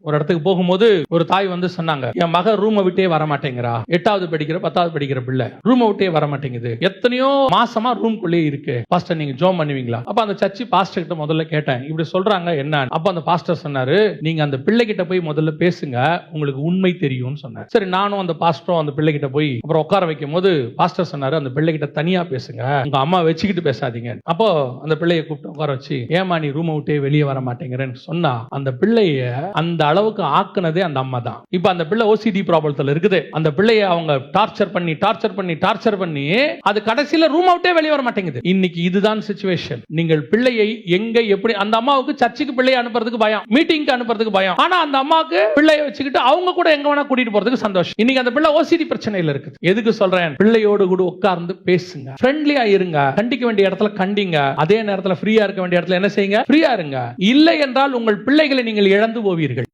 ஒரு இடத்துக்கு போகும்போது ஒரு தாய் வந்து சொன்னாங்க, என் மக ரூமை விட்டே வர மாட்டேங்கிறா, 8வது படிக்கிற 10வது படிக்கிற பிள்ளை ரூமை விட்டே வர மாட்டேங்குது, எத்தனையோ மாசமா ரூம்குள்ளே இருக்கு, பாஸ்டர் நீங்க ஜோம் பண்ணுவீங்களா? அப்ப அந்த சர்ச்சு பாஸ்டர் கிட்ட முதல்ல கேட்டேன், இப்படி சொல்றாங்க என்ன? அப்ப அந்த பாஸ்டர் சொன்னாரு, நீங்க அந்த பிள்ளை கிட்ட போய் முதல்ல பேசுங்க, உங்களுக்கு உண்மை தெரியும்னு சொன்னார். சரி, நானும் அந்த பாஸ்டரும் அந்த பிள்ளை கிட்ட போய் அப்புறம் உட்கார வைக்கும் போது பாஸ்டர் சொன்னாரு, அந்த பிள்ளை கிட்ட தனியா பேசுங்க, உங்க அம்மா வச்சுக்கிட்டு பேசாதீங்க. அப்போ அந்த பிள்ளையை கூப்பிட்டு உட்கார வச்சு, ஏமா நீ ரூமை விட்டே வெளியே வர மாட்டேங்கிறேன்னு சொன்னா, அந்த பிள்ளைய அந்த அளவுக்கு ஆக்குனதே அந்த அம்மா தான். இப்ப அந்த பிள்ளை ஓசிடி ப்ராப்ளத்துல இருக்குது. அந்த பிள்ளைய அவங்க டார்ச்சர் பண்ணி அது கடைசியில ரூம் அவுட்டே வெளியே வர மாட்டேங்குது. இன்னைக்கு இதுதான் சிச்சுவேஷன். நீங்கள் பிள்ளையை எங்க எப்படி, அந்த அம்மாவுக்கு சர்ச்சுக்கு பிள்ளையை அனுப்புறதுக்கு பயம், மீட்டிங்க்கு அனுப்புறதுக்கு பயம். ஆனா அந்த அம்மாவுக்கு பிள்ளையை வச்சுக்கிட்டு அவங்க கூட எங்க வேணா கூட்டிட்டு போறதுக்கு சந்தோஷம். இன்னைக்கு அந்த பிள்ளை ஓசிடி பிரச்சனையில இருக்குது. எதுக்கு சொல்றேன்? பிள்ளையோடு கூட உட்கார்ந்து பேசுங்க, ஃப்ரெண்ட்லியா இருங்க, கண்டிக்க வேண்டிய இடத்துல கண்டிங்க, அதே நேரத்துல ஃப்ரீயா இருக்க வேண்டிய இடத்துல என்ன செய்யுங்க? ஃப்ரீயா இருங்க. இல்லை என்றால் உங்கள் பிள்ளைகளை நீங்கள் இழந்து போவீர்கள்.